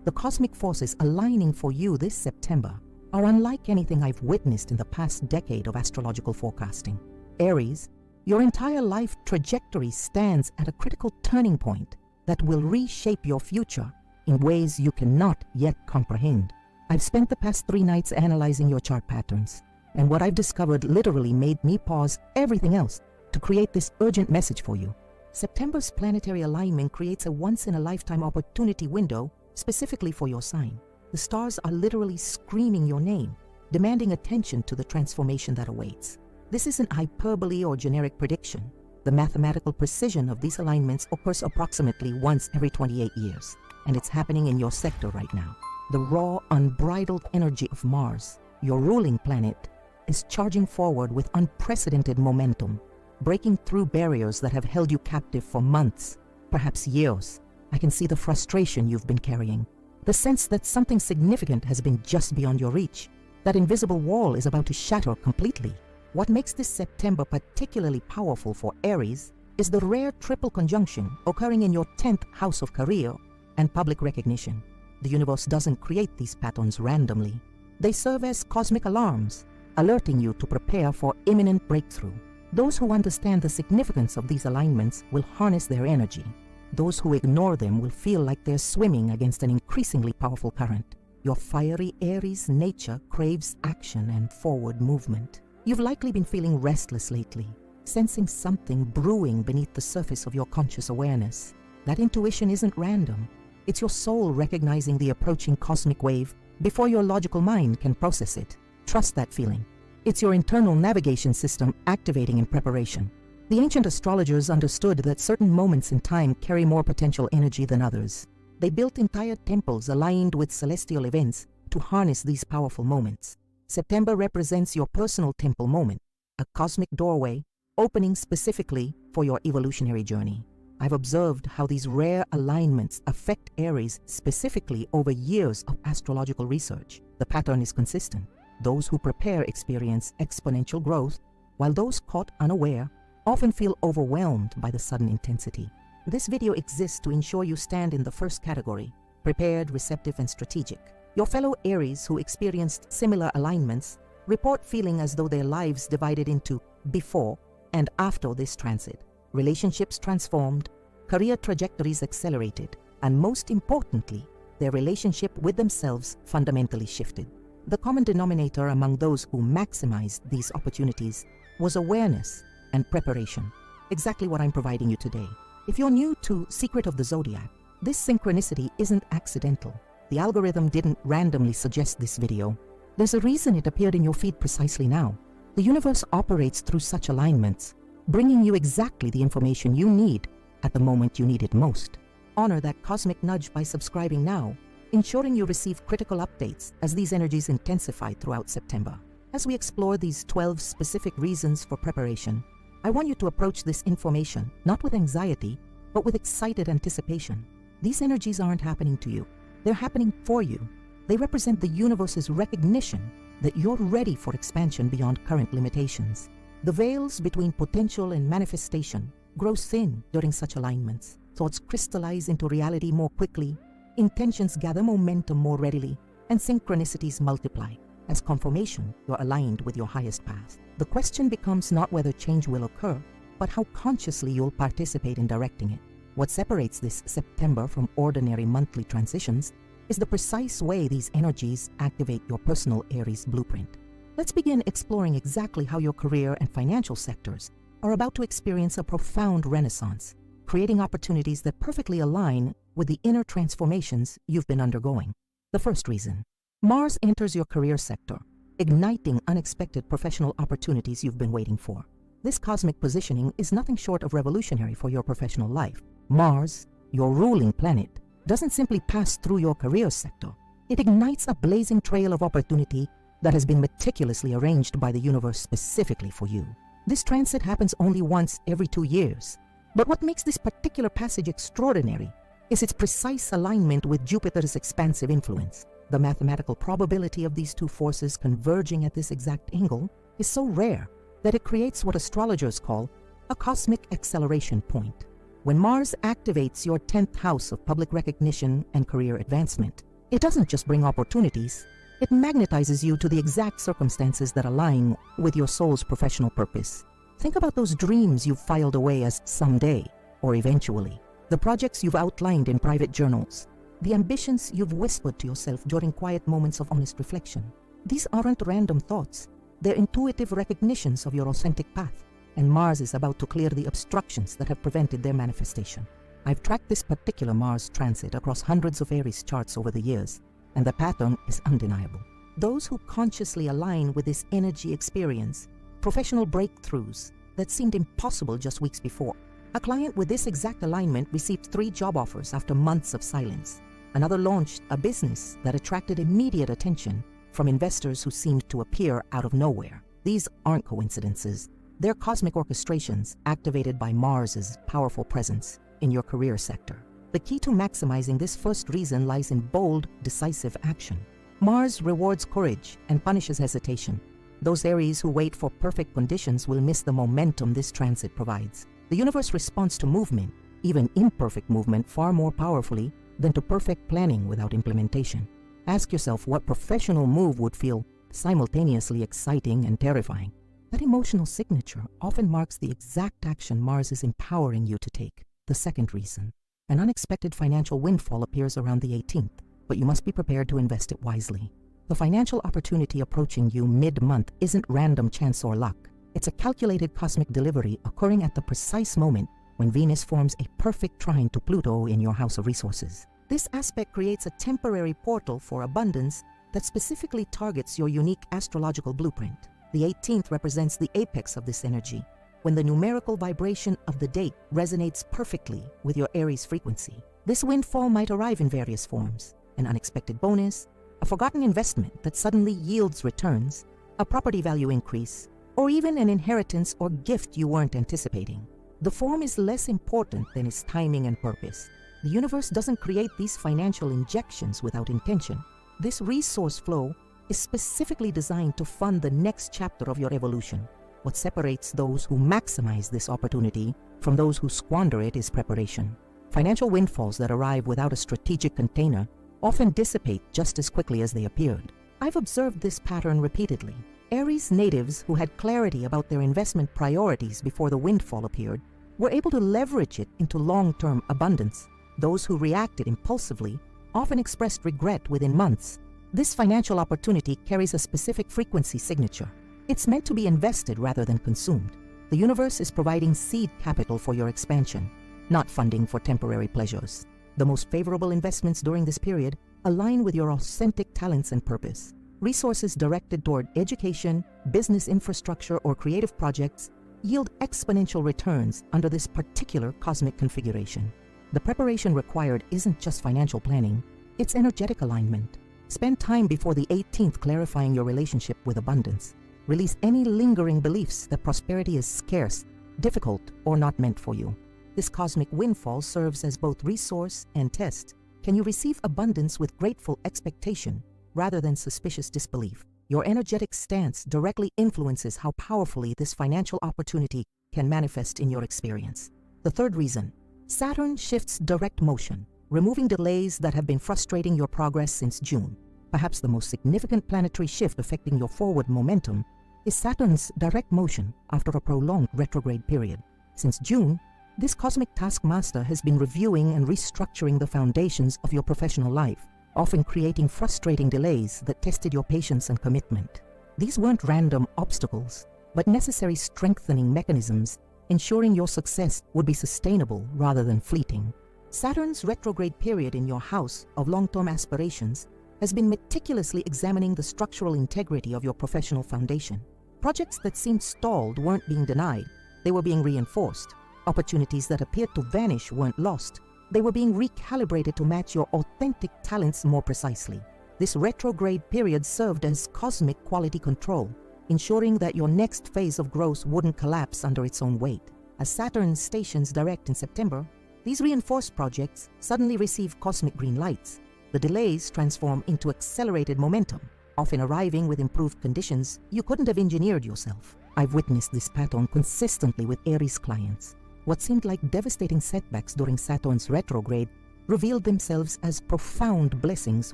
The cosmic forces aligning for you this September are unlike anything I've witnessed in the past decade of astrological forecasting. Aries, your entire life trajectory stands at a critical turning point that will reshape your future in ways you cannot yet comprehend. I've spent the past 3 nights analyzing your chart patterns, and what I've discovered literally made me pause everything else to create this urgent message for you. September's planetary alignment creates a once-in-a-lifetime opportunity window specifically for your sign. The stars are literally screaming your name, demanding attention to the transformation that awaits. This isn't hyperbole or generic prediction. The mathematical precision of these alignments occurs approximately once every 28 years, and it's happening in your sector right now. The raw, unbridled energy of Mars, your ruling planet, is charging forward with unprecedented momentum, breaking through barriers that have held you captive for months, perhaps years. I can see the frustration you've been carrying, the sense that something significant has been just beyond your reach. That invisible wall is about to shatter completely. What makes this September particularly powerful for Aries is the rare triple conjunction occurring in your 10th house of career and public recognition. The universe doesn't create these patterns randomly. They serve as cosmic alarms, alerting you to prepare for imminent breakthrough. Those who understand the significance of these alignments will harness their energy. Those who ignore them will feel like they're swimming against an increasingly powerful current. Your fiery Aries nature craves action and forward movement. You've likely been feeling restless lately, sensing something brewing beneath the surface of your conscious awareness. That intuition isn't random. It's your soul recognizing the approaching cosmic wave before your logical mind can process it. Trust that feeling. It's your internal navigation system activating in preparation. The ancient astrologers understood that certain moments in time carry more potential energy than others. They built entire temples aligned with celestial events to harness these powerful moments. September represents your personal temple moment, a cosmic doorway opening specifically for your evolutionary journey. I've observed how these rare alignments affect Aries specifically over years of astrological research. The pattern is consistent. Those who prepare experience exponential growth, while those caught unaware often feel overwhelmed by the sudden intensity. This video exists to ensure you stand in the first category, prepared, receptive, and strategic. Your fellow Aries who experienced similar alignments report feeling as though their lives divided into before and after this transit. Relationships transformed, career trajectories accelerated, and most importantly, their relationship with themselves fundamentally shifted. The common denominator among those who maximized these opportunities was awareness and preparation, exactly what I'm providing you today. If you're new to Secret of the Zodiac, this synchronicity isn't accidental. The algorithm didn't randomly suggest this video. There's a reason it appeared in your feed precisely now. The universe operates through such alignments, bringing you exactly the information you need at the moment you need it most. Honor that cosmic nudge by subscribing now, ensuring you receive critical updates as these energies intensify throughout September. As we explore these 12 specific reasons for preparation, I want you to approach this information not with anxiety, but with excited anticipation. These energies aren't happening to you. They're happening for you. They represent the universe's recognition that you're ready for expansion beyond current limitations. The veils between potential and manifestation grow thin during such alignments. Thoughts crystallize into reality more quickly, intentions gather momentum more readily, and synchronicities multiply. As confirmation, you're aligned with your highest path. The question becomes not whether change will occur, but how consciously you'll participate in directing it. What separates this September from ordinary monthly transitions is the precise way these energies activate your personal Aries blueprint. Let's begin exploring exactly how your career and financial sectors are about to experience a profound renaissance, creating opportunities that perfectly align with the inner transformations you've been undergoing. The first reason: Mars enters your career sector, igniting unexpected professional opportunities you've been waiting for. This cosmic positioning is nothing short of revolutionary for your professional life. Mars, your ruling planet, doesn't simply pass through your career sector. It ignites a blazing trail of opportunity that has been meticulously arranged by the universe specifically for you. This transit happens only once every 2 years. But what makes this particular passage extraordinary is its precise alignment with Jupiter's expansive influence. The mathematical probability of these two forces converging at this exact angle is so rare that it creates what astrologers call a cosmic acceleration point. When Mars activates your 10th house of public recognition and career advancement, It doesn't just bring opportunities, it magnetizes you to the exact circumstances that align with your soul's professional purpose. Think about those dreams you've filed away as someday or eventually, the projects you've outlined in private journals, the ambitions you've whispered to yourself during quiet moments of honest reflection. These aren't random thoughts, they're intuitive recognitions of your authentic path, and Mars is about to clear the obstructions that have prevented their manifestation. I've tracked this particular Mars transit across hundreds of Aries charts over the years, and the pattern is undeniable. Those who consciously align with this energy experience professional breakthroughs that seemed impossible just weeks before. A client with this exact alignment received 3 job offers after months of silence. Another launched a business that attracted immediate attention from investors who seemed to appear out of nowhere. These aren't coincidences. They're cosmic orchestrations activated by Mars's powerful presence in your career sector. The key to maximizing this first reason lies in bold, decisive action. Mars rewards courage and punishes hesitation. Those Aries who wait for perfect conditions will miss the momentum this transit provides. The universe responds to movement, even imperfect movement, far more powerfully than to perfect planning without implementation. Ask yourself what professional move would feel simultaneously exciting and terrifying. That emotional signature often marks the exact action Mars is empowering you to take. The second reason. An unexpected financial windfall appears around the 18th, but you must be prepared to invest it wisely. The financial opportunity approaching you mid-month isn't random chance or luck. It's a calculated cosmic delivery occurring at the precise moment when Venus forms a perfect trine to Pluto in your house of resources. This aspect creates a temporary portal for abundance that specifically targets your unique astrological blueprint. The 18th represents the apex of this energy, when the numerical vibration of the date resonates perfectly with your Aries frequency. This windfall might arrive in various forms: an unexpected bonus, a forgotten investment that suddenly yields returns, a property value increase, or even an inheritance or gift you weren't anticipating. The form is less important than its timing and purpose. The universe doesn't create these financial injections without intention. This resource flow is specifically designed to fund the next chapter of your evolution. What separates those who maximize this opportunity from those who squander it is preparation. Financial windfalls that arrive without a strategic container often dissipate just as quickly as they appeared. I've observed this pattern repeatedly. Aries natives who had clarity about their investment priorities before the windfall appeared were able to leverage it into long-term abundance. Those who reacted impulsively often expressed regret within months. This financial opportunity carries a specific frequency signature. It's meant to be invested rather than consumed. The universe is providing seed capital for your expansion, not funding for temporary pleasures. The most favorable investments during this period align with your authentic talents and purpose. Resources directed toward education, business infrastructure, or creative projects yield exponential returns under this particular cosmic configuration. The preparation required isn't just financial planning, it's energetic alignment. Spend time before the 18th clarifying your relationship with abundance. Release any lingering beliefs that prosperity is scarce, difficult, or not meant for you. This cosmic windfall serves as both resource and test. Can you receive abundance with grateful expectation rather than suspicious disbelief? Your energetic stance directly influences how powerfully this financial opportunity can manifest in your experience. The third reason. Saturn shifts direct motion, removing delays that have been frustrating your progress since June. Perhaps the most significant planetary shift affecting your forward momentum is Saturn's direct motion after a prolonged retrograde period. Since June, this cosmic taskmaster has been reviewing and restructuring the foundations of your professional life, often creating frustrating delays that tested your patience and commitment. These weren't random obstacles, but necessary strengthening mechanisms ensuring your success would be sustainable rather than fleeting. Saturn's retrograde period in your house of long-term aspirations has been meticulously examining the structural integrity of your professional foundation. Projects that seemed stalled weren't being denied, they were being reinforced. Opportunities that appeared to vanish weren't lost, they were being recalibrated to match your authentic talents more precisely. This retrograde period served as cosmic quality control, ensuring that your next phase of growth wouldn't collapse under its own weight. As Saturn stations direct in September, these reinforced projects suddenly receive cosmic green lights. The delays transform into accelerated momentum, often arriving with improved conditions you couldn't have engineered yourself. I've witnessed this pattern consistently with Aries clients. What seemed like devastating setbacks during Saturn's retrograde revealed themselves as profound blessings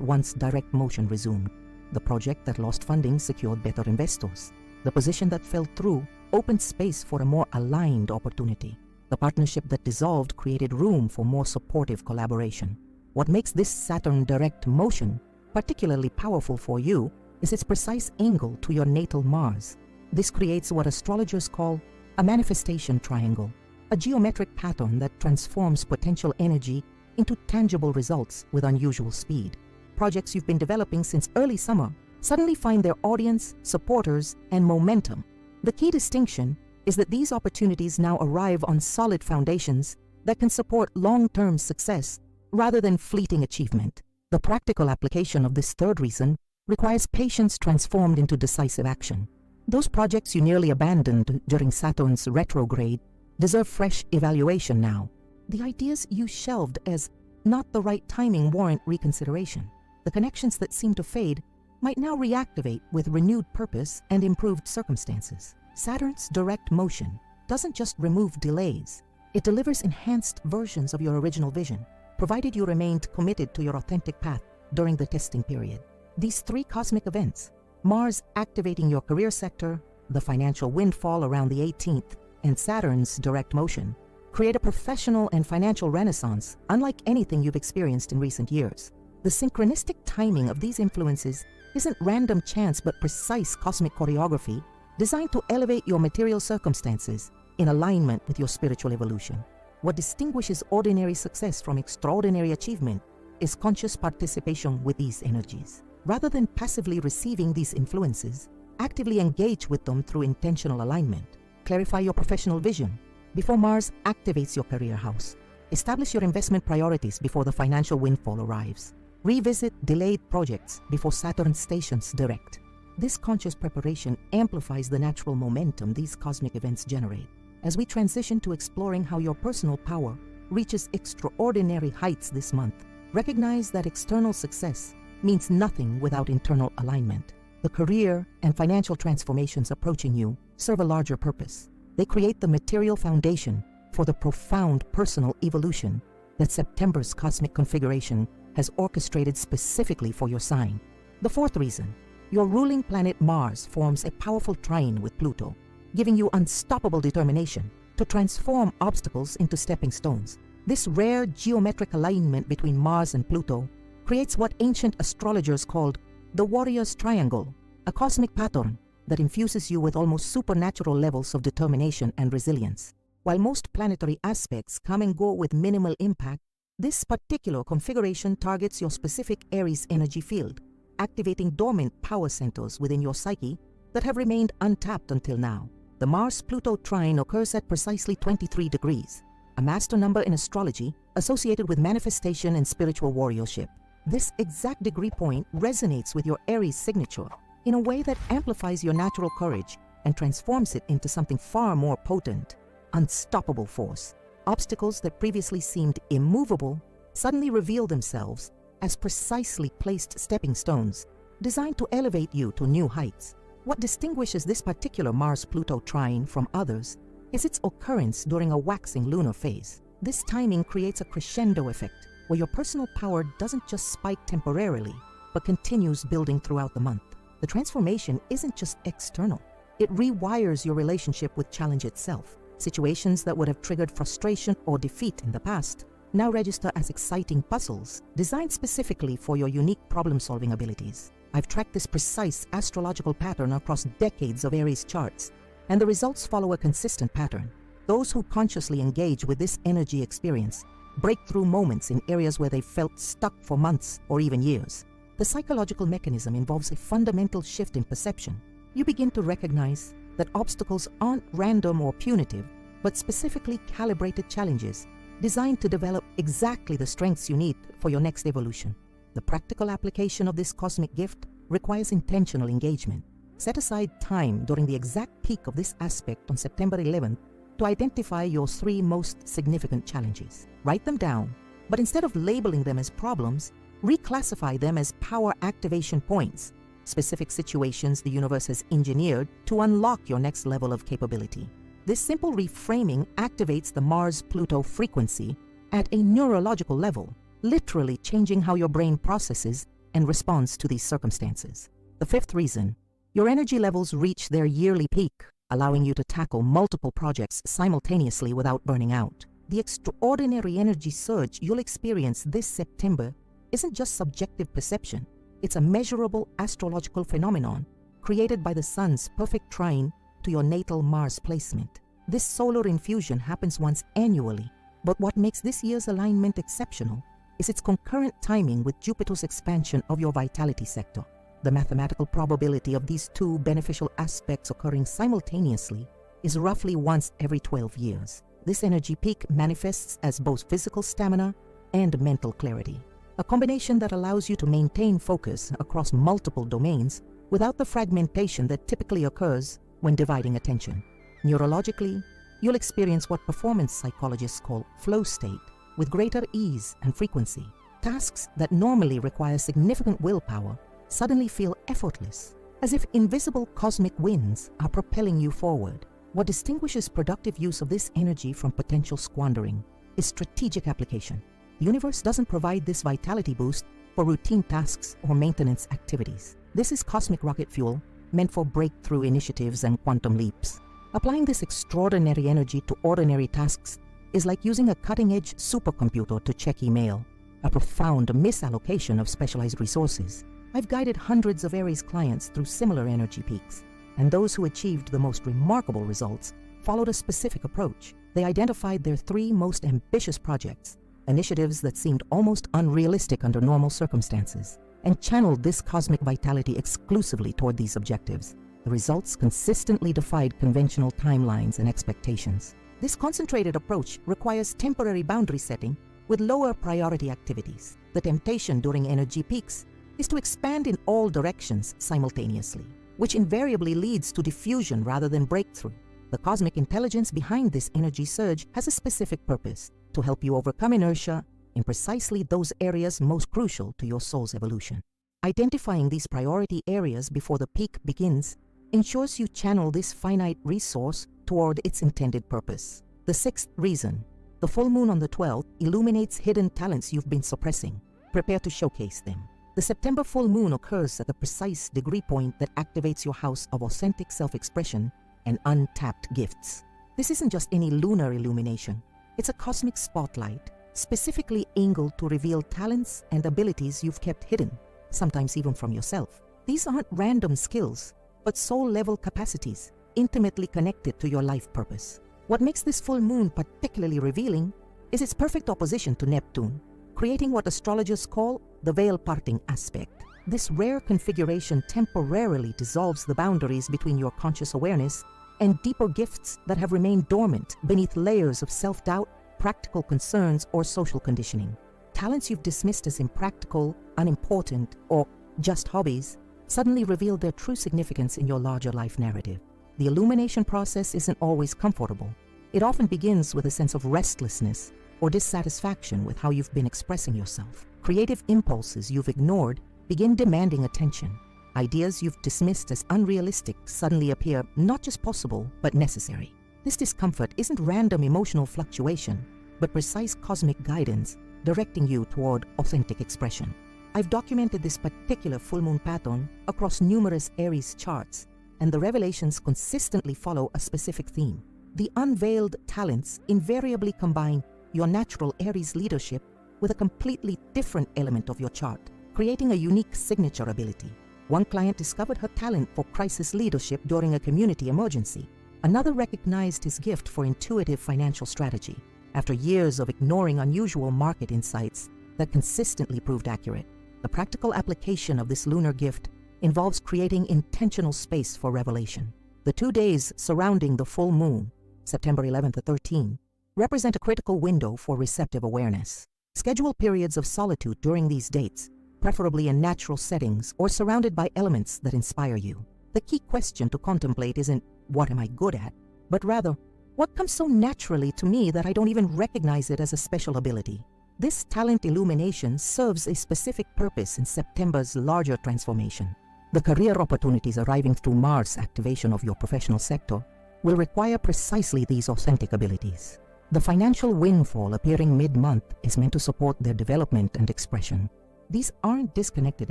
once direct motion resumed. The project that lost funding secured better investors. The position that fell through opened space for a more aligned opportunity. The partnership that dissolved created room for more supportive collaboration. What makes this Saturn direct motion particularly powerful for you is its precise angle to your natal Mars. This creates what astrologers call a manifestation triangle, a geometric pattern that transforms potential energy into tangible results with unusual speed. Projects you've been developing since early summer suddenly find their audience, supporters, and momentum. The key distinction is that these opportunities now arrive on solid foundations that can support long-term success rather than fleeting achievement. The practical application of this third reason requires patience transformed into decisive action. Those projects you nearly abandoned during Saturn's retrograde deserve fresh evaluation now. The ideas you shelved as not the right timing warrant reconsideration. The connections that seem to fade might now reactivate with renewed purpose and improved circumstances. Saturn's direct motion doesn't just remove delays, it delivers enhanced versions of your original vision, provided you remained committed to your authentic path during the testing period. These three cosmic events, Mars activating your career sector, the financial windfall around the 18th, and Saturn's direct motion, create a professional and financial renaissance unlike anything you've experienced in recent years. The synchronistic timing of these influences isn't random chance but precise cosmic choreography designed to elevate your material circumstances in alignment with your spiritual evolution. What distinguishes ordinary success from extraordinary achievement is conscious participation with these energies. Rather than passively receiving these influences, actively engage with them through intentional alignment. Clarify your professional vision before Mars activates your career house. Establish your investment priorities before the financial windfall arrives. Revisit delayed projects before Saturn stations direct. This conscious preparation amplifies the natural momentum these cosmic events generate. As we transition to exploring how your personal power reaches extraordinary heights this month, recognize that external success means nothing without internal alignment. The career and financial transformations approaching you serve a larger purpose. They create the material foundation for the profound personal evolution that September's cosmic configuration has orchestrated specifically for your sign. The fourth reason, your ruling planet Mars forms a powerful trine with Pluto, giving you unstoppable determination to transform obstacles into stepping stones. This rare geometric alignment between Mars and Pluto creates what ancient astrologers called the warrior's triangle, a cosmic pattern that infuses you with almost supernatural levels of determination and resilience. While most planetary aspects come and go with minimal impact, this particular configuration targets your specific Aries energy field, activating dormant power centers within your psyche that have remained untapped until now. The Mars-Pluto trine occurs at precisely 23 degrees, a master number in astrology associated with manifestation and spiritual warriorship. This exact degree point resonates with your Aries signature in a way that amplifies your natural courage and transforms it into something far more potent, unstoppable force. Obstacles that previously seemed immovable suddenly reveal themselves as precisely placed stepping stones designed to elevate you to new heights. What distinguishes this particular Mars-Pluto trine from others is its occurrence during a waxing lunar phase. This timing creates a crescendo effect where your personal power doesn't just spike temporarily, but continues building throughout the month. The transformation isn't just external. It rewires your relationship with challenge itself. Situations that would have triggered frustration or defeat in the past now register as exciting puzzles designed specifically for your unique problem-solving abilities. I've tracked this precise astrological pattern across decades of Aries charts, and the results follow a consistent pattern. Those who consciously engage with this energy experience break through moments in areas where they felt stuck for months or even years. The psychological mechanism involves a fundamental shift in perception. You begin to recognize that obstacles aren't random or punitive, but specifically calibrated challenges designed to develop exactly the strengths you need for your next evolution. The practical application of this cosmic gift requires intentional engagement. Set aside time during the exact peak of this aspect on September 11th to identify your 3 most significant challenges. Write them down, but instead of labeling them as problems, reclassify them as power activation points, specific situations the universe has engineered to unlock your next level of capability. This simple reframing activates the Mars-Pluto frequency at a neurological level, literally changing how your brain processes and responds to these circumstances. The fifth reason, your energy levels reach their yearly peak, allowing you to tackle multiple projects simultaneously without burning out. The extraordinary energy surge you'll experience this September isn't just subjective perception, it's a measurable astrological phenomenon created by the Sun's perfect trine to your natal Mars placement. This solar infusion happens once annually, but what makes this year's alignment exceptional is its concurrent timing with Jupiter's expansion of your vitality sector. The mathematical probability of these two beneficial aspects occurring simultaneously is roughly once every 12 years. This energy peak manifests as both physical stamina and mental clarity, a combination that allows you to maintain focus across multiple domains without the fragmentation that typically occurs when dividing attention. Neurologically, you'll experience what performance psychologists call flow state with greater ease and frequency. Tasks that normally require significant willpower suddenly feel effortless, as if invisible cosmic winds are propelling you forward. What distinguishes productive use of this energy from potential squandering is strategic application. The universe doesn't provide this vitality boost for routine tasks or maintenance activities. This is cosmic rocket fuel meant for breakthrough initiatives and quantum leaps. Applying this extraordinary energy to ordinary tasks is like using a cutting-edge supercomputer to check email, a profound misallocation of specialized resources. I've guided hundreds of Aries clients through similar energy peaks, and those who achieved the most remarkable results followed a specific approach. They identified their 3 most ambitious projects, initiatives that seemed almost unrealistic under normal circumstances, and channeled this cosmic vitality exclusively toward these objectives. The results consistently defied conventional timelines and expectations. This concentrated approach requires temporary boundary setting with lower priority activities. The temptation during energy peaks is to expand in all directions simultaneously, which invariably leads to diffusion rather than breakthrough. The cosmic intelligence behind this energy surge has a specific purpose: to help you overcome inertia in precisely those areas most crucial to your soul's evolution. Identifying these priority areas before the peak begins ensures you channel this finite resource toward its intended purpose. The sixth reason, the full moon on the 12th illuminates hidden talents you've been suppressing. Prepare to showcase them. The September full moon occurs at the precise degree point that activates your house of authentic self-expression and untapped gifts. This isn't just any lunar illumination. It's a cosmic spotlight, specifically angled to reveal talents and abilities you've kept hidden, sometimes even from yourself. These aren't random skills, but soul-level capacities intimately connected to your life purpose. What makes this full moon particularly revealing is its perfect opposition to Neptune, creating what astrologers call the veil-parting aspect. This rare configuration temporarily dissolves the boundaries between your conscious awareness and deeper gifts that have remained dormant beneath layers of self-doubt, practical concerns, or social conditioning. Talents you've dismissed as impractical, unimportant, or just hobbies suddenly reveal their true significance in your larger life narrative. The illumination process isn't always comfortable. It often begins with a sense of restlessness or dissatisfaction with how you've been expressing yourself. Creative impulses you've ignored begin demanding attention. Ideas you've dismissed as unrealistic suddenly appear not just possible, but necessary. This discomfort isn't random emotional fluctuation, but precise cosmic guidance directing you toward authentic expression. I've documented this particular full moon pattern across numerous Aries charts, and the revelations consistently follow a specific theme. The unveiled talents invariably combine your natural Aries leadership with a completely different element of your chart, creating a unique signature ability. One client discovered her talent for crisis leadership during a community emergency. Another recognized his gift for intuitive financial strategy after years of ignoring unusual market insights that consistently proved accurate. The practical application of this lunar gift involves creating intentional space for revelation. The 2 days surrounding the full moon, September 11th to 13th, represent a critical window for receptive awareness. Schedule periods of solitude during these dates, preferably in natural settings or surrounded by elements that inspire you. The key question to contemplate isn't, what am I good at? But rather, what comes so naturally to me that I don't even recognize it as a special ability? This talent illumination serves a specific purpose in September's larger transformation. The career opportunities arriving through Mars activation of your professional sector will require precisely these authentic abilities. The financial windfall appearing mid-month is meant to support their development and expression. These aren't disconnected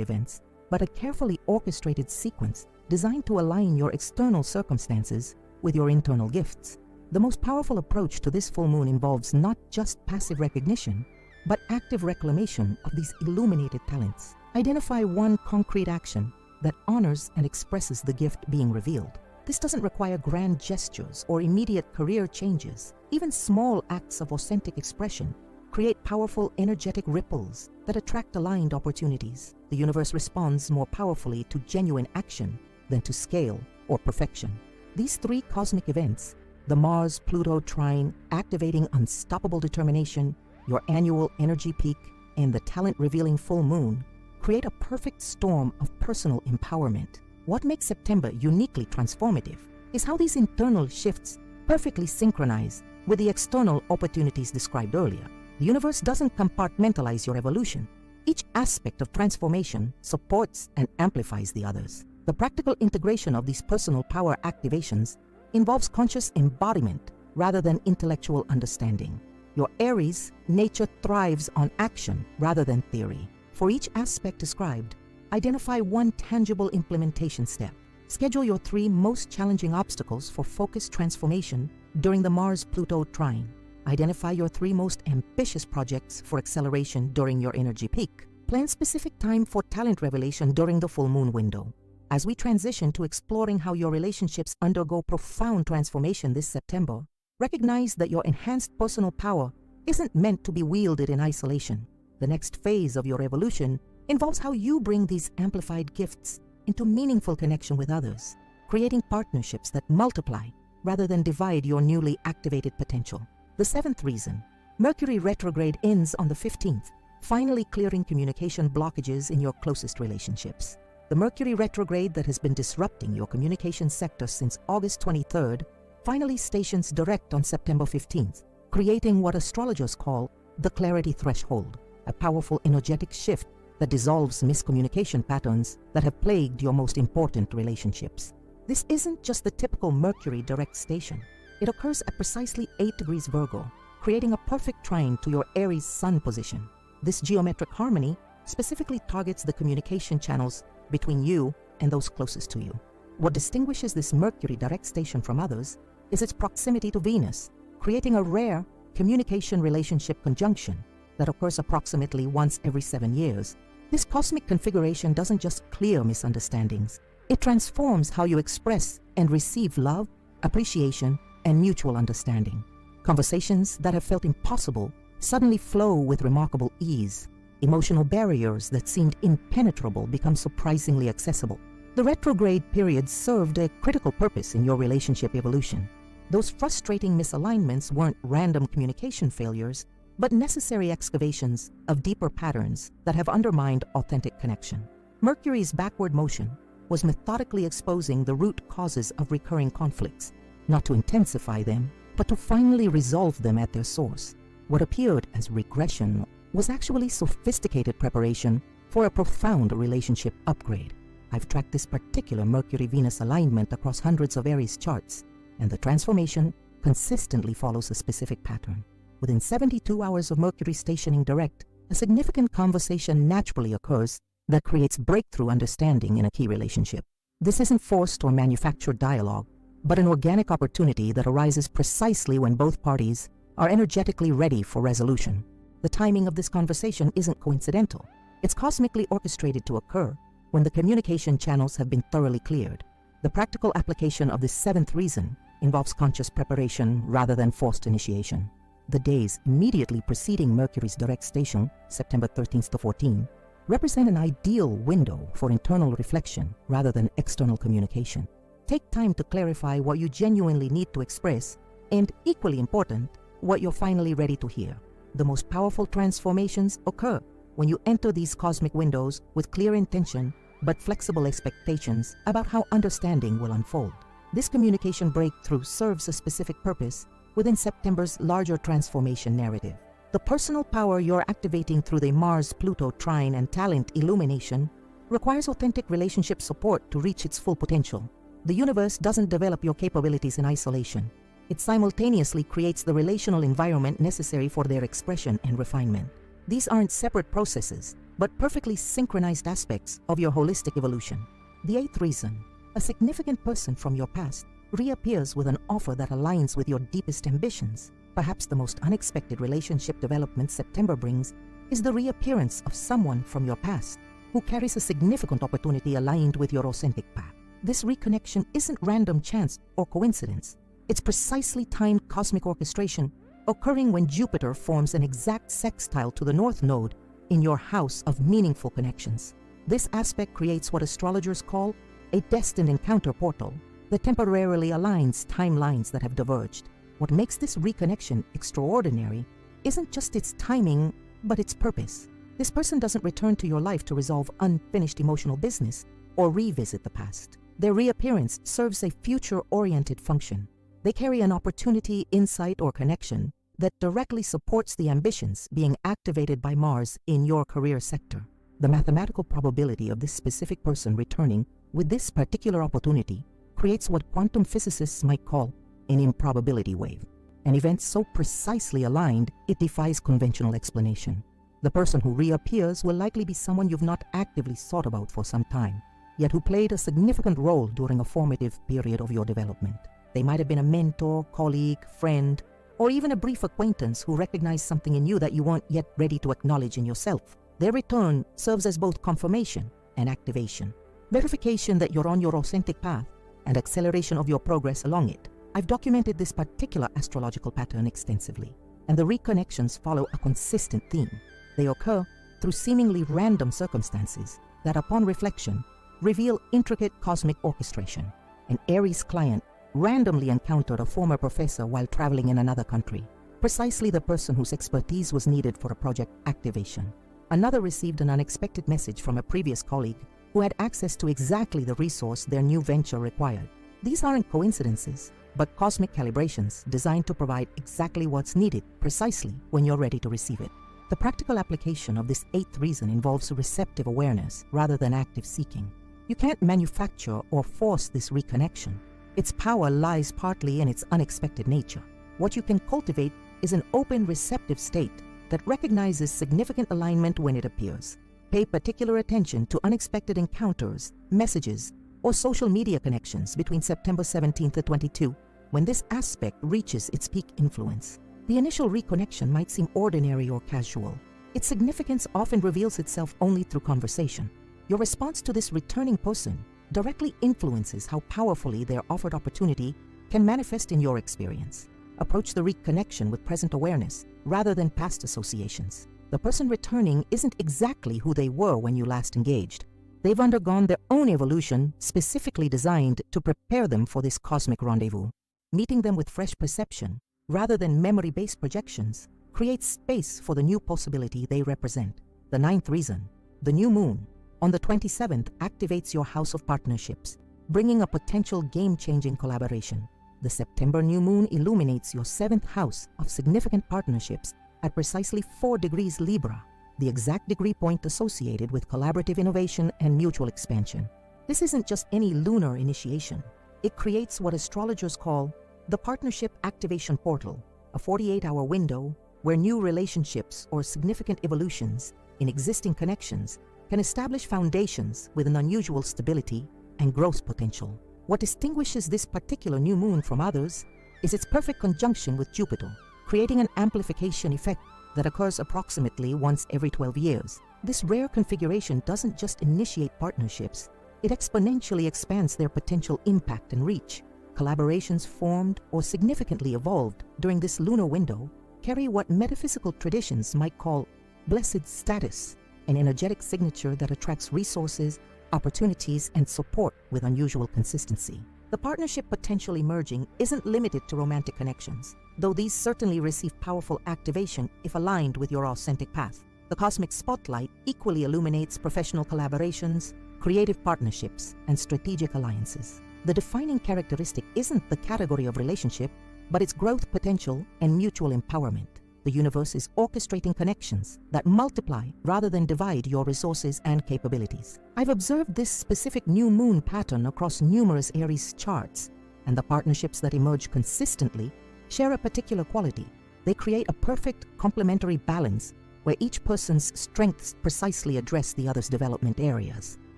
events, but a carefully orchestrated sequence designed to align your external circumstances with your internal gifts. The most powerful approach to this full moon involves not just passive recognition, but active reclamation of these illuminated talents. Identify one concrete action that honors and expresses the gift being revealed. This doesn't require grand gestures or immediate career changes. Even small acts of authentic expression create powerful energetic ripples that attract aligned opportunities. The universe responds more powerfully to genuine action than to scale or perfection. These three cosmic events, the Mars-Pluto trine activating unstoppable determination, your annual energy peak, and the talent-revealing full moon, create a perfect storm of personal empowerment. What makes September uniquely transformative is how these internal shifts perfectly synchronize with the external opportunities described earlier. The universe doesn't compartmentalize your evolution. Each aspect of transformation supports and amplifies the others. The practical integration of these personal power activations involves conscious embodiment rather than intellectual understanding. Your Aries nature thrives on action rather than theory. For each aspect described, identify one tangible implementation step. Schedule your 3 most challenging obstacles for focused transformation during the Mars-Pluto trine. Identify your 3 most ambitious projects for acceleration during your energy peak. Plan specific time for talent revelation during the full moon window. As we transition to exploring how your relationships undergo profound transformation this September, recognize that your enhanced personal power isn't meant to be wielded in isolation. The next phase of your evolution involves how you bring these amplified gifts into meaningful connection with others, creating partnerships that multiply rather than divide your newly activated potential. The 7th reason, Mercury retrograde ends on the 15th, finally clearing communication blockages in your closest relationships. The Mercury retrograde that has been disrupting your communication sector since August 23rd finally stations direct on September 15th, creating what astrologers call the clarity threshold, a powerful energetic shift that dissolves miscommunication patterns that have plagued your most important relationships. This isn't just the typical Mercury direct station. It occurs at precisely 8 degrees Virgo, creating a perfect trine to your Aries sun position. This geometric harmony specifically targets the communication channels between you and those closest to you. What distinguishes this Mercury direct station from others is its proximity to Venus, creating a rare communication relationship conjunction that occurs approximately once every 7 years. This cosmic configuration doesn't just clear misunderstandings. It transforms how you express and receive love, appreciation, and mutual understanding. Conversations that have felt impossible suddenly flow with remarkable ease. Emotional barriers that seemed impenetrable become surprisingly accessible. The retrograde period served a critical purpose in your relationship evolution. Those frustrating misalignments weren't random communication failures, but necessary excavations of deeper patterns that have undermined authentic connection. Mercury's backward motion was methodically exposing the root causes of recurring conflicts, not to intensify them, but to finally resolve them at their source. What appeared as regression was actually sophisticated preparation for a profound relationship upgrade. I've tracked this particular Mercury-Venus alignment across hundreds of Aries charts, and the transformation consistently follows a specific pattern. Within 72 hours of Mercury stationing direct, a significant conversation naturally occurs that creates breakthrough understanding in a key relationship. This isn't forced or manufactured dialogue, but an organic opportunity that arises precisely when both parties are energetically ready for resolution. The timing of this conversation isn't coincidental. It's cosmically orchestrated to occur when the communication channels have been thoroughly cleared. The practical application of this 7th reason involves conscious preparation rather than forced initiation. The days immediately preceding Mercury's direct station, September 13th to 14th, represent an ideal window for internal reflection rather than external communication. Take time to clarify what you genuinely need to express, and equally important, what you're finally ready to hear. The most powerful transformations occur when you enter these cosmic windows with clear intention but flexible expectations about how understanding will unfold. This communication breakthrough serves a specific purpose within September's larger transformation narrative. The personal power you're activating through the Mars-Pluto trine and talent illumination requires authentic relationship support to reach its full potential. The universe doesn't develop your capabilities in isolation. It simultaneously creates the relational environment necessary for their expression and refinement. These aren't separate processes, but perfectly synchronized aspects of your holistic evolution. The eighth reason, a significant person from your past reappears with an offer that aligns with your deepest ambitions. Perhaps the most unexpected relationship development September brings is the reappearance of someone from your past who carries a significant opportunity aligned with your authentic path. This reconnection isn't random chance or coincidence. It's precisely timed cosmic orchestration occurring when Jupiter forms an exact sextile to the North Node in your house of meaningful connections. This aspect creates what astrologers call a destined encounter portal that temporarily aligns timelines that have diverged. What makes this reconnection extraordinary isn't just its timing, but its purpose. This person doesn't return to your life to resolve unfinished emotional business or revisit the past. Their reappearance serves a future-oriented function. They carry an opportunity, insight, or connection that directly supports the ambitions being activated by Mars in your career sector. The mathematical probability of this specific person returning with this particular opportunity creates what quantum physicists might call an improbability wave, an event so precisely aligned it defies conventional explanation. The person who reappears will likely be someone you've not actively sought about for some time, yet who played a significant role during a formative period of your development. They might have been a mentor, colleague, friend, or even a brief acquaintance who recognized something in you that you weren't yet ready to acknowledge in yourself. Their return serves as both confirmation and activation, verification that you're on your authentic path and acceleration of your progress along it. I've documented this particular astrological pattern extensively, and the reconnections follow a consistent theme. They occur through seemingly random circumstances that, upon reflection, reveal intricate cosmic orchestration. An Aries client randomly encountered a former professor while traveling in another country, precisely the person whose expertise was needed for a project activation. Another received an unexpected message from a previous colleague who had access to exactly the resource their new venture required. These aren't coincidences, but cosmic calibrations designed to provide exactly what's needed precisely when you're ready to receive it. The practical application of this eighth reason involves receptive awareness rather than active seeking. You can't manufacture or force this reconnection. Its power lies partly in its unexpected nature. What you can cultivate is an open, receptive state that recognizes significant alignment when it appears. Pay particular attention to unexpected encounters, messages, or social media connections between September 17th to 22, when this aspect reaches its peak influence. The initial reconnection might seem ordinary or casual. Its significance often reveals itself only through conversation. Your response to this returning person directly influences how powerfully their offered opportunity can manifest in your experience. Approach the reconnection with present awareness rather than past associations. The person returning isn't exactly who they were when you last engaged. They've undergone their own evolution specifically designed to prepare them for this cosmic rendezvous. Meeting them with fresh perception rather than memory-based projections creates space for the new possibility they represent. The ninth reason, the new moon, on the 27th activates your house of partnerships, bringing a potential game-changing collaboration. The September new moon illuminates your 7th house of significant partnerships at precisely 4 degrees Libra, the exact degree point associated with collaborative innovation and mutual expansion. This isn't just any lunar initiation. It creates what astrologers call the partnership activation portal, a 48-hour window where new relationships or significant evolutions in existing connections can establish foundations with an unusual stability and growth potential. What distinguishes this particular new moon from others is its perfect conjunction with Jupiter, creating an amplification effect that occurs approximately once every 12 years. This rare configuration doesn't just initiate partnerships, it exponentially expands their potential impact and reach. Collaborations formed or significantly evolved during this lunar window carry what metaphysical traditions might call blessed status, an energetic signature that attracts resources, opportunities, and support with unusual consistency. The partnership potential emerging isn't limited to romantic connections, though these certainly receive powerful activation if aligned with your authentic path. The cosmic spotlight equally illuminates professional collaborations, creative partnerships, and strategic alliances. The defining characteristic isn't the category of relationship, but its growth potential and mutual empowerment. The universe is orchestrating connections that multiply rather than divide your resources and capabilities. I've observed this specific new moon pattern across numerous Aries charts, and the partnerships that emerge consistently share a particular quality. They create a perfect complementary balance where each person's strengths precisely address the other's development areas.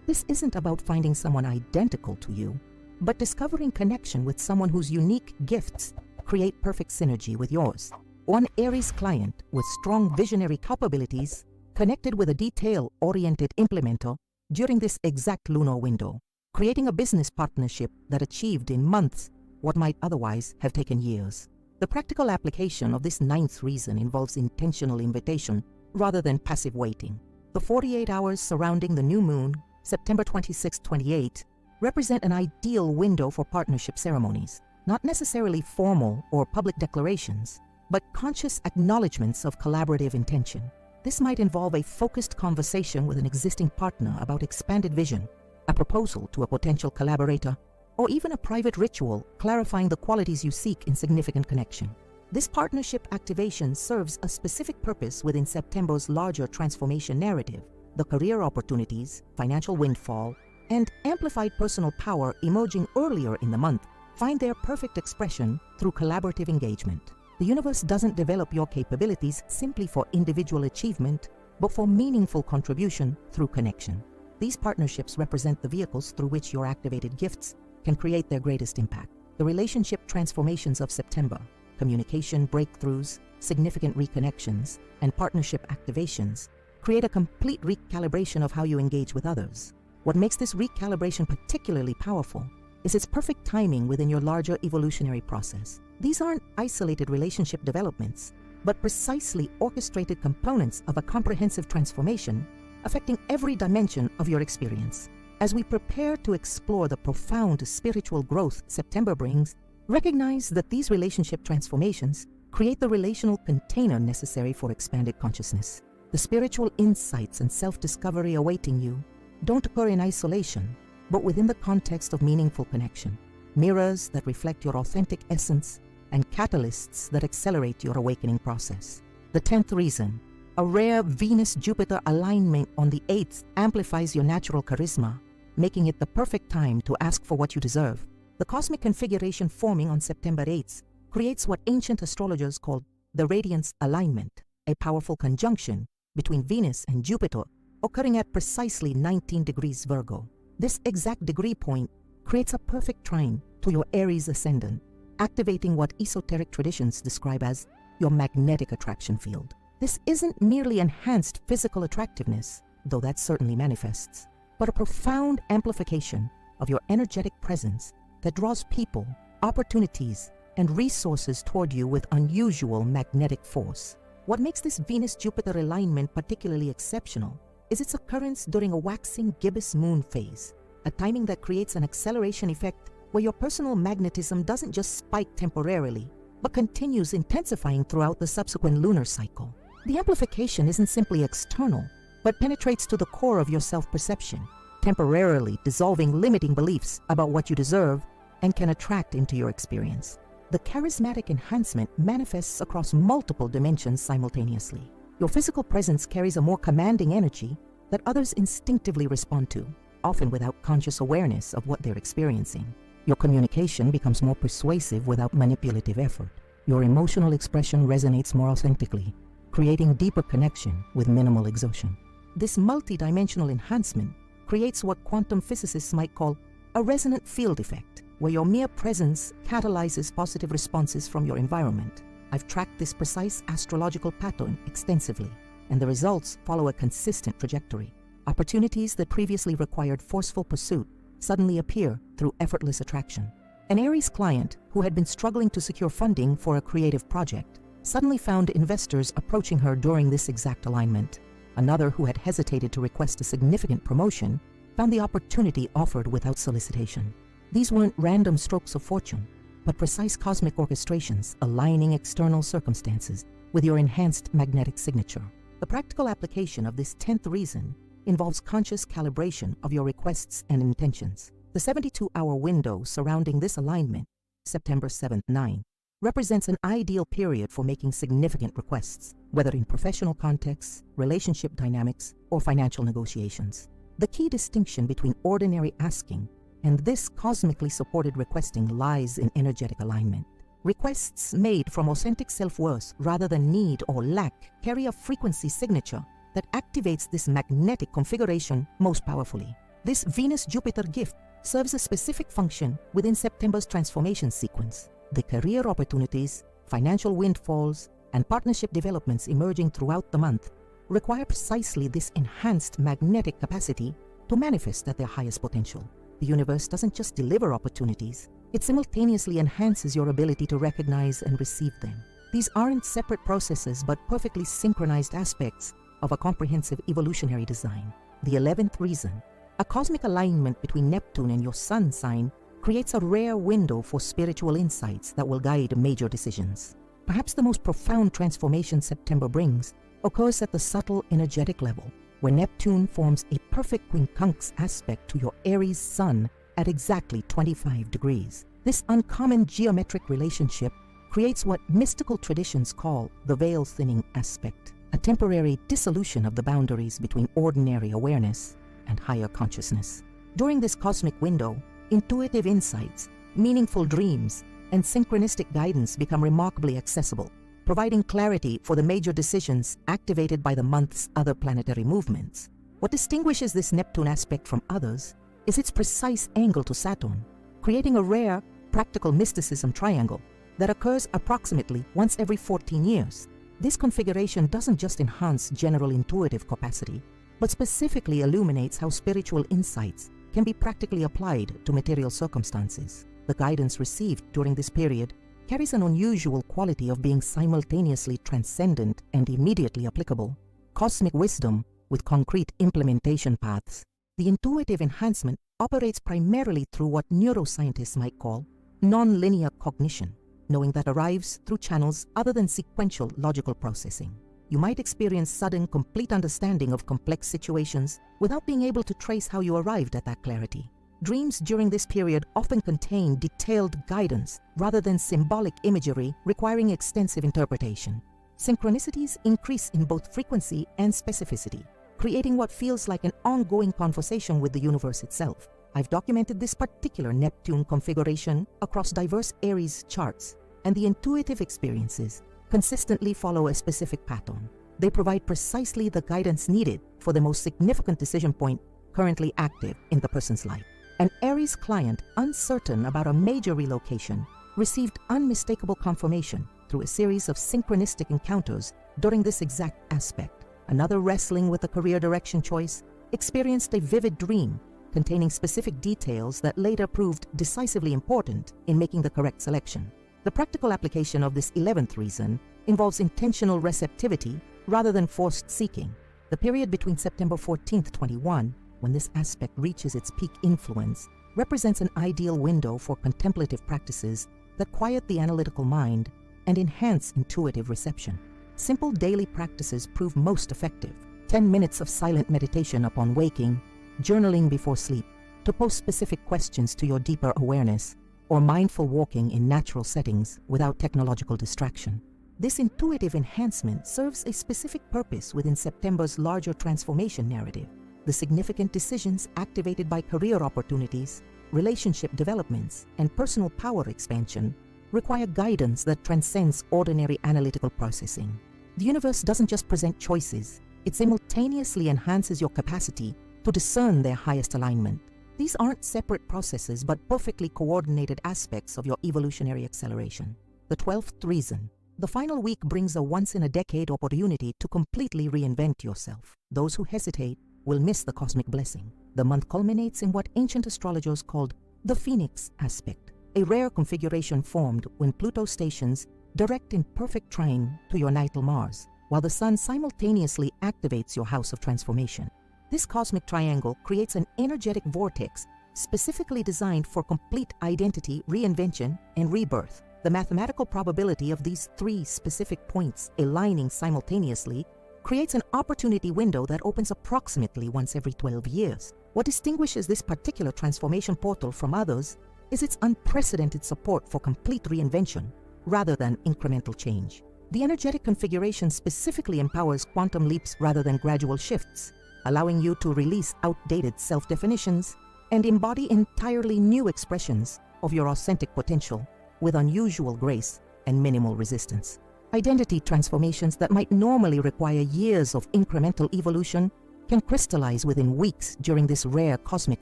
This isn't about finding someone identical to you, but discovering connection with someone whose unique gifts create perfect synergy with yours. One Aries client with strong visionary capabilities connected with a detail-oriented implementer during this exact lunar window, creating a business partnership that achieved in months what might otherwise have taken years. The practical application of this ninth reason involves intentional invitation rather than passive waiting. The 48 hours surrounding the new moon, September 26-28, represent an ideal window for partnership ceremonies, not necessarily formal or public declarations, but conscious acknowledgments of collaborative intention. This might involve a focused conversation with an existing partner about expanded vision, a proposal to a potential collaborator, or even a private ritual clarifying the qualities you seek in significant connection. This partnership activation serves a specific purpose within September's larger transformation narrative. The career opportunities, financial windfall, and amplified personal power emerging earlier in the month find their perfect expression through collaborative engagement. The universe doesn't develop your capabilities simply for individual achievement, but for meaningful contribution through connection. These partnerships represent the vehicles through which your activated gifts can create their greatest impact. The relationship transformations of September, communication breakthroughs, significant reconnections, and partnership activations create a complete recalibration of how you engage with others. What makes this recalibration particularly powerful is its perfect timing within your larger evolutionary process. These aren't isolated relationship developments, but precisely orchestrated components of a comprehensive transformation affecting every dimension of your experience. As we prepare to explore the profound spiritual growth September brings, recognize that these relationship transformations create the relational container necessary for expanded consciousness. The spiritual insights and self-discovery awaiting you don't occur in isolation, but within the context of meaningful connection, mirrors that reflect your authentic essence and catalysts that accelerate your awakening process. The 10th reason, a rare Venus-Jupiter alignment on the 8th amplifies your natural charisma, making it the perfect time to ask for what you deserve. The cosmic configuration forming on September 8th creates what ancient astrologers called the radiance alignment, a powerful conjunction between Venus and Jupiter occurring at precisely 19 degrees Virgo. This exact degree point creates a perfect trine to your Aries ascendant, activating what esoteric traditions describe as your magnetic attraction field. This isn't merely enhanced physical attractiveness, though that certainly manifests, but a profound amplification of your energetic presence that draws people, opportunities, and resources toward you with unusual magnetic force. What makes this Venus-Jupiter alignment particularly exceptional is its occurrence during a waxing gibbous moon phase, a timing that creates an acceleration effect where your personal magnetism doesn't just spike temporarily, but continues intensifying throughout the subsequent lunar cycle. The amplification isn't simply external, but penetrates to the core of your self-perception, temporarily dissolving limiting beliefs about what you deserve and can attract into your experience. The charismatic enhancement manifests across multiple dimensions simultaneously. Your physical presence carries a more commanding energy that others instinctively respond to, often without conscious awareness of what they're experiencing. Your communication becomes more persuasive without manipulative effort. Your emotional expression resonates more authentically, creating deeper connection with minimal exertion. This multi-dimensional enhancement creates what quantum physicists might call a resonant field effect, where your mere presence catalyzes positive responses from your environment. I've tracked this precise astrological pattern extensively, and the results follow a consistent trajectory. Opportunities that previously required forceful pursuit suddenly appear through effortless attraction. An Aries client who had been struggling to secure funding for a creative project suddenly found investors approaching her during this exact alignment. Another who had hesitated to request a significant promotion found the opportunity offered without solicitation. These weren't random strokes of fortune, but precise cosmic orchestrations aligning external circumstances with your enhanced magnetic signature. The practical application of this 10th reason involves conscious calibration of your requests and intentions. The 72-hour window surrounding this alignment, September 7th-9, represents an ideal period for making significant requests, whether in professional contexts, relationship dynamics, or financial negotiations. The key distinction between ordinary asking And this cosmically supported requesting lies in energetic alignment. Requests made from authentic self-worth rather than need or lack carry a frequency signature that activates this magnetic configuration most powerfully. This Venus-Jupiter gift serves a specific function within September's transformation sequence. The career opportunities, financial windfalls, and partnership developments emerging throughout the month require precisely this enhanced magnetic capacity to manifest at their highest potential. The universe doesn't just deliver opportunities, it simultaneously enhances your ability to recognize and receive them. These aren't separate processes but perfectly synchronized aspects of a comprehensive evolutionary design. The 11th reason: a cosmic alignment between Neptune and your sun sign creates a rare window for spiritual insights that will guide major decisions. Perhaps the most profound transformation September brings occurs at the subtle energetic level, where Neptune forms a perfect quincunx aspect to your Aries sun at exactly 25 degrees. This uncommon geometric relationship creates what mystical traditions call the veil-thinning aspect, a temporary dissolution of the boundaries between ordinary awareness and higher consciousness. During this cosmic window, intuitive insights, meaningful dreams, and synchronistic guidance become remarkably accessible, providing clarity for the major decisions activated by the month's other planetary movements. What distinguishes this Neptune aspect from others is its precise angle to Saturn, creating a rare, practical mysticism triangle that occurs approximately once every 14 years. This configuration doesn't just enhance general intuitive capacity, but specifically illuminates how spiritual insights can be practically applied to material circumstances. The guidance received during this period carries an unusual quality of being simultaneously transcendent and immediately applicable. Cosmic wisdom with concrete implementation paths. The intuitive enhancement operates primarily through what neuroscientists might call non-linear cognition, knowing that arrives through channels other than sequential logical processing. You might experience sudden, complete understanding of complex situations without being able to trace how you arrived at that clarity. Dreams during this period often contain detailed guidance rather than symbolic imagery requiring extensive interpretation. Synchronicities increase in both frequency and specificity, creating what feels like an ongoing conversation with the universe itself. I've documented this particular Neptune configuration across diverse Aries charts, and the intuitive experiences consistently follow a specific pattern. They provide precisely the guidance needed for the most significant decision point currently active in the person's life. An Aries client uncertain about a major relocation received unmistakable confirmation through a series of synchronistic encounters during this exact aspect. Another wrestling with a career direction choice experienced a vivid dream containing specific details that later proved decisively important in making the correct selection. The practical application of this 11th reason involves intentional receptivity rather than forced seeking. The period between September 14th, 21, when this aspect reaches its peak influence, represents an ideal window for contemplative practices that quiet the analytical mind and enhance intuitive reception. Simple daily practices prove most effective. 10 minutes of silent meditation upon waking, journaling before sleep to pose specific questions to your deeper awareness, or mindful walking in natural settings without technological distraction. This intuitive enhancement serves a specific purpose within September's larger transformation narrative. The significant decisions activated by career opportunities, relationship developments, and personal power expansion require guidance that transcends ordinary analytical processing. The universe doesn't just present choices, it simultaneously enhances your capacity to discern their highest alignment. These aren't separate processes but perfectly coordinated aspects of your evolutionary acceleration. The 12th reason. The final week brings a once-in-a-decade opportunity to completely reinvent yourself. Those who hesitate will miss the cosmic blessing. The month culminates in what ancient astrologers called the Phoenix aspect, a rare configuration formed when Pluto stations direct in perfect trine to your natal Mars, while the Sun simultaneously activates your house of transformation. This cosmic triangle creates an energetic vortex specifically designed for complete identity, reinvention, and rebirth. The mathematical probability of these three specific points aligning simultaneously creates an opportunity window that opens approximately once every 12 years. What distinguishes this particular transformation portal from others is its unprecedented support for complete reinvention rather than incremental change. The energetic configuration specifically empowers quantum leaps rather than gradual shifts, allowing you to release outdated self-definitions and embody entirely new expressions of your authentic potential with unusual grace and minimal resistance. Identity transformations that might normally require years of incremental evolution can crystallize within weeks during this rare cosmic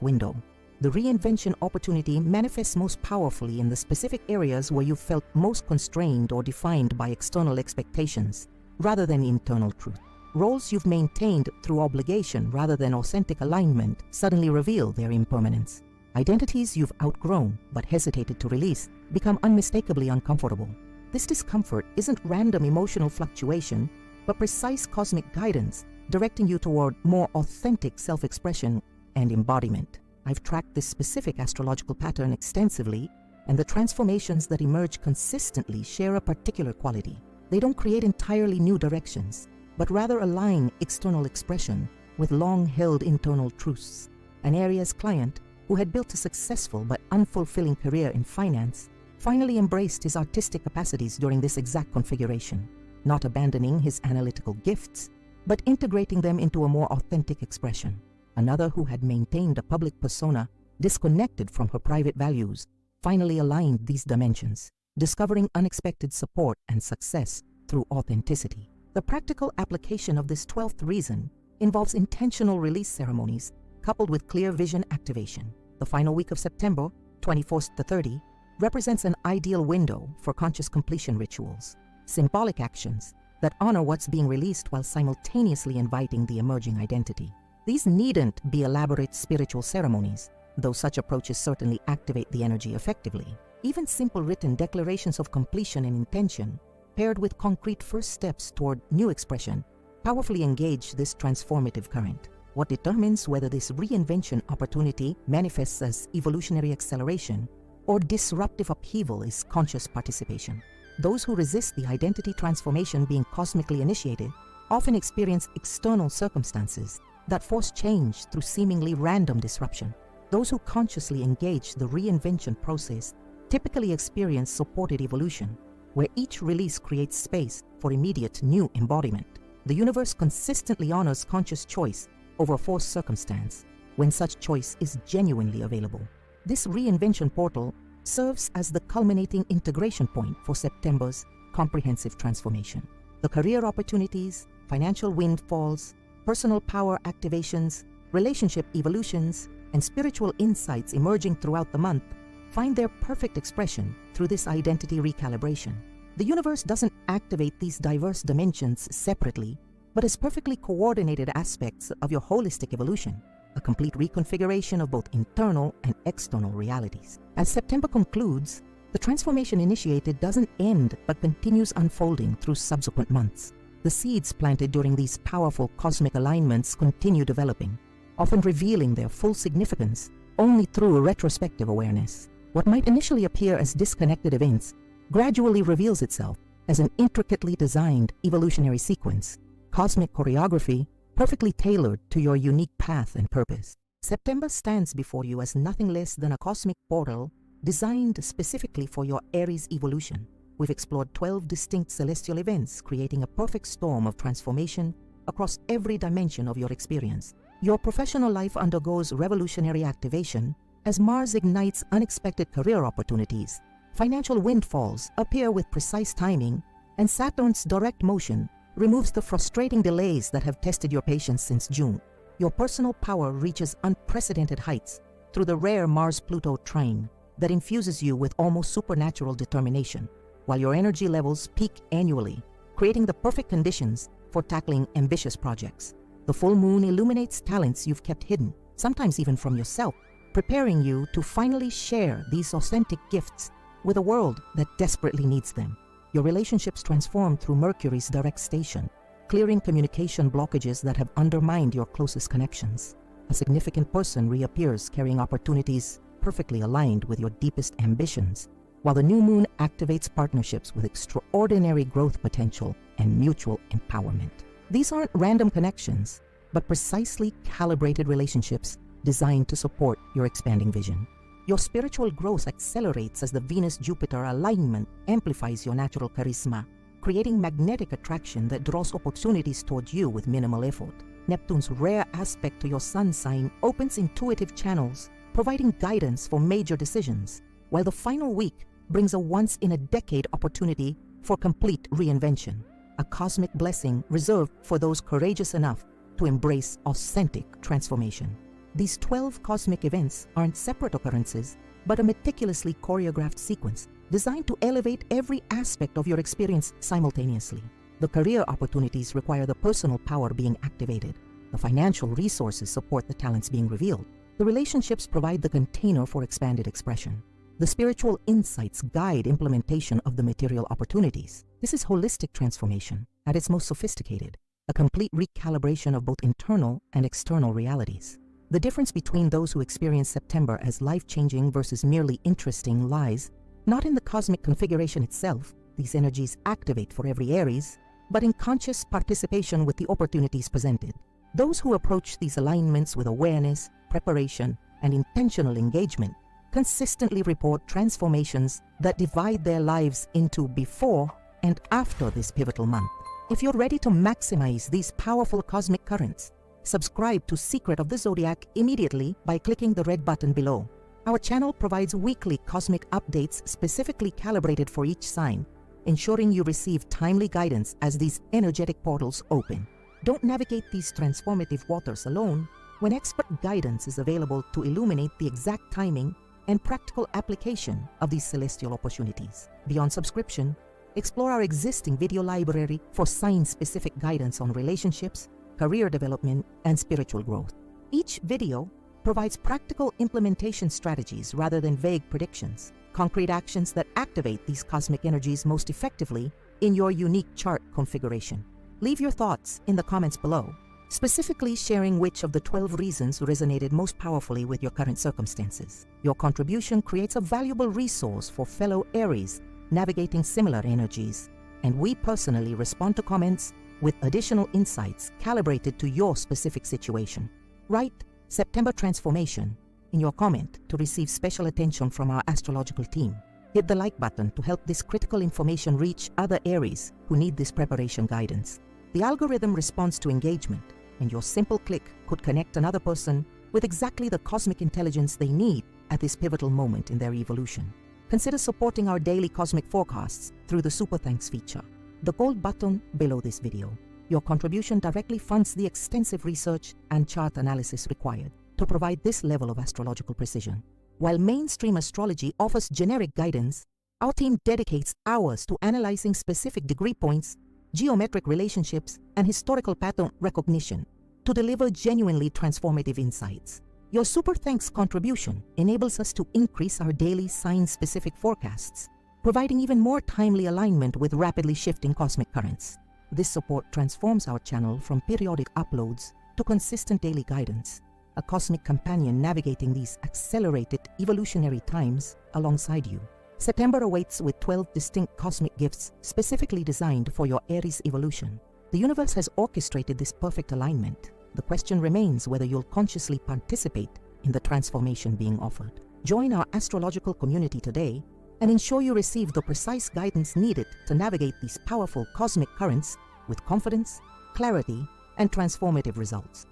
window. The reinvention opportunity manifests most powerfully in the specific areas where you felt most constrained or defined by external expectations rather than internal truth. Roles you've maintained through obligation rather than authentic alignment suddenly reveal their impermanence. Identities you've outgrown but hesitated to release become unmistakably uncomfortable. This discomfort isn't random emotional fluctuation, but precise cosmic guidance directing you toward more authentic self-expression and embodiment. I've tracked this specific astrological pattern extensively, and the transformations that emerge consistently share a particular quality. They don't create entirely new directions, but rather align external expression with long-held internal truths. An Aries client who had built a successful but unfulfilling career in finance finally embraced his artistic capacities during this exact configuration, not abandoning his analytical gifts, but integrating them into a more authentic expression. Another who had maintained a public persona disconnected from her private values finally aligned these dimensions, discovering unexpected support and success through authenticity. The practical application of this 12th reason involves intentional release ceremonies coupled with clear vision activation. The final week of September, 24th to 30, represents an ideal window for conscious completion rituals, symbolic actions that honor what's being released while simultaneously inviting the emerging identity. These needn't be elaborate spiritual ceremonies, though such approaches certainly activate the energy effectively. Even simple written declarations of completion and intention, paired with concrete first steps toward new expression, powerfully engage this transformative current. What determines whether this reinvention opportunity manifests as evolutionary acceleration or disruptive upheaval is conscious participation. Those who resist the identity transformation being cosmically initiated often experience external circumstances that force change through seemingly random disruption. Those who consciously engage the reinvention process typically experience supported evolution, where each release creates space for immediate new embodiment. The universe consistently honors conscious choice over forced circumstance when such choice is genuinely available. This reinvention portal serves as the culminating integration point for September's comprehensive transformation. The career opportunities, financial windfalls, personal power activations, relationship evolutions, and spiritual insights emerging throughout the month find their perfect expression through this identity recalibration. The universe doesn't activate these diverse dimensions separately, but as perfectly coordinated aspects of your holistic evolution, a complete reconfiguration of both internal and external realities. As September concludes, the transformation initiated doesn't end but continues unfolding through subsequent months. The seeds planted during these powerful cosmic alignments continue developing, often revealing their full significance only through a retrospective awareness. What might initially appear as disconnected events gradually reveals itself as an intricately designed evolutionary sequence, cosmic choreography perfectly tailored to your unique path and purpose. September stands before you as nothing less than a cosmic portal designed specifically for your Aries evolution. We've explored 12 distinct celestial events, creating a perfect storm of transformation across every dimension of your experience. Your professional life undergoes revolutionary activation as Mars ignites unexpected career opportunities. Financial windfalls appear with precise timing, and Saturn's direct motion removes the frustrating delays that have tested your patience since June. Your personal power reaches unprecedented heights through the rare Mars-Pluto trine that infuses you with almost supernatural determination, while your energy levels peak annually, creating the perfect conditions for tackling ambitious projects. The full moon illuminates talents you've kept hidden, sometimes even from yourself, preparing you to finally share these authentic gifts with a world that desperately needs them. Your relationships transform through Mercury's direct station, clearing communication blockages that have undermined your closest connections. A significant person reappears carrying opportunities perfectly aligned with your deepest ambitions, while the new moon activates partnerships with extraordinary growth potential and mutual empowerment. These aren't random connections, but precisely calibrated relationships designed to support your expanding vision. Your spiritual growth accelerates as the Venus-Jupiter alignment amplifies your natural charisma, creating magnetic attraction that draws opportunities toward you with minimal effort. Neptune's rare aspect to your sun sign opens intuitive channels, providing guidance for major decisions, while the final week brings a once-in-a-decade opportunity for complete reinvention, a cosmic blessing reserved for those courageous enough to embrace authentic transformation. These 12 cosmic events aren't separate occurrences, but a meticulously choreographed sequence designed to elevate every aspect of your experience simultaneously. The career opportunities require the personal power being activated. The financial resources support the talents being revealed. The relationships provide the container for expanded expression. The spiritual insights guide implementation of the material opportunities. This is holistic transformation at its most sophisticated, a complete recalibration of both internal and external realities. The difference between those who experience September as life-changing versus merely interesting lies not in the cosmic configuration itself, these energies activate for every Aries, but in conscious participation with the opportunities presented. Those who approach these alignments with awareness, preparation, and intentional engagement consistently report transformations that divide their lives into before and after this pivotal month. If you're ready to maximize these powerful cosmic currents, subscribe to Secret of the Zodiac immediately by clicking the red button below. Our channel provides weekly cosmic updates specifically calibrated for each sign, ensuring you receive timely guidance as these energetic portals open. Don't navigate these transformative waters alone when expert guidance is available to illuminate the exact timing and practical application of these celestial opportunities. Beyond subscription, explore our existing video library for sign-specific guidance on relationships, career development, and spiritual growth. Each video provides practical implementation strategies rather than vague predictions, concrete actions that activate these cosmic energies most effectively in your unique chart configuration. Leave your thoughts in the comments below, specifically sharing which of the 12 reasons resonated most powerfully with your current circumstances. Your contribution creates a valuable resource for fellow Aries navigating similar energies, and we personally respond to comments with additional insights calibrated to your specific situation. Write September Transformation in your comment to receive special attention from our astrological team. Hit the like button to help this critical information reach other Aries who need this preparation guidance. The algorithm responds to engagement, and your simple click could connect another person with exactly the cosmic intelligence they need at this pivotal moment in their evolution. Consider supporting our daily cosmic forecasts through the Super Thanks feature, the gold button below this video. Your contribution directly funds the extensive research and chart analysis required to provide this level of astrological precision. While mainstream astrology offers generic guidance, our team dedicates hours to analyzing specific degree points, geometric relationships, and historical pattern recognition to deliver genuinely transformative insights. Your Super Thanks contribution enables us to increase our daily sign-specific forecasts, providing even more timely alignment with rapidly shifting cosmic currents. This support transforms our channel from periodic uploads to consistent daily guidance, a cosmic companion navigating these accelerated evolutionary times alongside you. September awaits with 12 distinct cosmic gifts specifically designed for your Aries evolution. The universe has orchestrated this perfect alignment. The question remains whether you'll consciously participate in the transformation being offered. Join our astrological community today and ensure you receive the precise guidance needed to navigate these powerful cosmic currents with confidence, clarity, and transformative results.